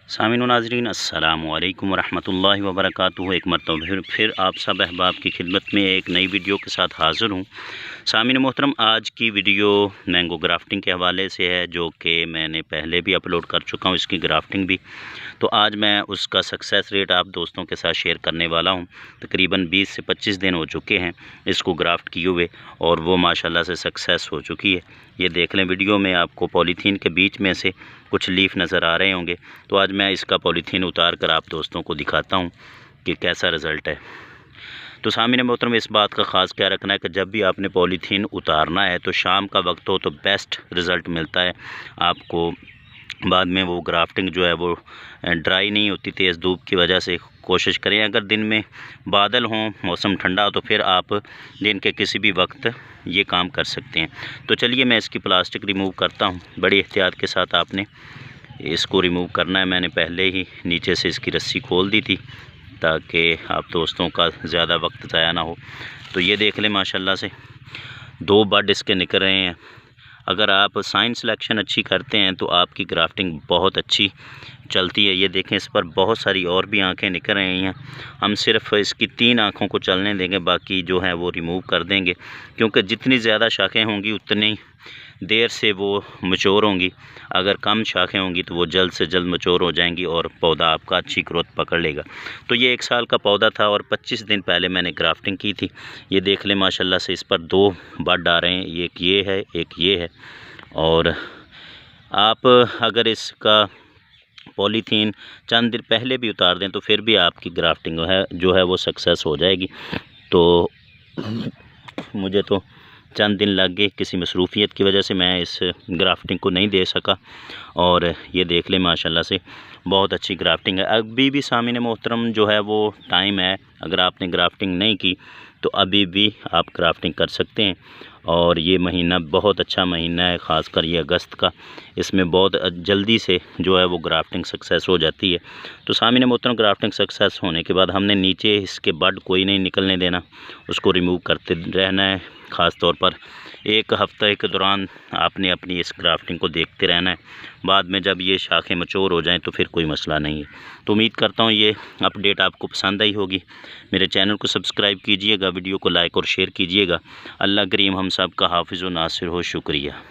सामिन व नाज़रीन अस्सलामु अलैकुम वरहमतुल्लाहि वबरकातुहू। एक मरतबा फिर आप सब अहबाब की खिदमत में एक नई वीडियो के साथ हाज़िर हूँ। सामिन मोहतरम, आज की वीडियो मैंगो ग्राफ्टिंग के हवाले से है, जो कि मैंने पहले भी अपलोड कर चुका हूँ, इसकी ग्राफ्टिंग भी। तो आज मैं उसका सक्सेस रेट आप दोस्तों के साथ शेयर करने वाला हूँ। तकरीबन 20 से 25 दिन हो चुके हैं इसको ग्राफ्ट किए हुए, और वो माशाल्लाह से सक्सेस हो चुकी है। ये देख लें, वीडियो में आपको पॉलीथीन के बीच में से कुछ लीफ नज़र आ रहे होंगे। तो आज मैं इसका पॉलीथीन उतार कर आप दोस्तों को दिखाता हूँ कि कैसा रिज़ल्ट है। तो सामने मोहतरम, इस बात का ख़ास क्या रखना है कि जब भी आपने पॉलीथीन उतारना है तो शाम का वक्त हो तो बेस्ट रिज़ल्ट मिलता है आपको। बाद में वो ग्राफ्टिंग जो है वो ड्राई नहीं होती तेज़ धूप की वजह से। कोशिश करें, अगर दिन में बादल हों, मौसम ठंडा हो, तो फिर आप दिन के किसी भी वक्त ये काम कर सकते हैं। तो चलिए मैं इसकी प्लास्टिक रिमूव करता हूँ। बड़ी एहतियात के साथ आपने इसको रिमूव करना है। मैंने पहले ही नीचे से इसकी रस्सी खोल दी थी ताकि आप दोस्तों का ज़्यादा वक्त ज़ाया ना हो। तो ये देख लें, माशाल्लाह से 2 बड इसके निकल रहे हैं। अगर आप साइन सिलेक्शन अच्छी करते हैं तो आपकी ग्राफ्टिंग बहुत अच्छी चलती है। ये देखें, इस पर बहुत सारी और भी आँखें निकल रही हैं। हम सिर्फ इसकी 3 आँखों को चलने देंगे, बाकी जो है वो रिमूव कर देंगे, क्योंकि जितनी ज़्यादा शाखें होंगी उतनी देर से वो मैच्योर होंगी। अगर कम शाखें होंगी तो वो जल्द से जल्द मैच्योर हो जाएंगी और पौधा आपका अच्छी ग्रोथ पकड़ लेगा। तो ये 1 साल का पौधा था और 25 दिन पहले मैंने ग्राफ्टिंग की थी। ये देख लें, माशाल्लाह से इस पर 2 बड आ रहे हैं, एक ये है, एक ये है। और आप अगर इसका पॉलीथीन चंद दिन पहले भी उतार दें तो फिर भी आपकी ग्राफ्टिंग जो है वो सक्सेस हो जाएगी। तो मुझे तो चंद दिन लग गए, किसी मसरूफ़ियत की वजह से मैं इस ग्राफ्टिंग को नहीं दे सका। और ये देख लें, माशाल्लाह से बहुत अच्छी ग्राफ्टिंग है। अभी भी सामने मोहतरम जो है वो टाइम है, अगर आपने ग्राफ्टिंग नहीं की तो अभी भी आप ग्राफ्टिंग कर सकते हैं। और ये महीना बहुत अच्छा महीना है, ख़ासकर ये अगस्त का। इसमें बहुत जल्दी से जो है वो ग्राफ्टिंग सक्सेस हो जाती है। तो सामने मोहतरम, ग्राफ्टिंग सक्सेस होने के बाद हमने नीचे इसके बड कोई नहीं निकलने देना, उसको रिमूव करते रहना है। ख़ास तौर पर 1 हफ़्ते के दौरान आपने अपनी इस ग्राफ्टिंग को देखते रहना है। बाद में जब ये शाखें मैच्योर हो जाएं तो फिर कोई मसला नहीं है। तो उम्मीद करता हूँ ये अपडेट आपको पसंद आई होगी। मेरे चैनल को सब्सक्राइब कीजिएगा, वीडियो को लाइक और शेयर कीजिएगा। अल्लाह करीम हम सब का हाफिज़ व नासिर हो। शुक्रिया।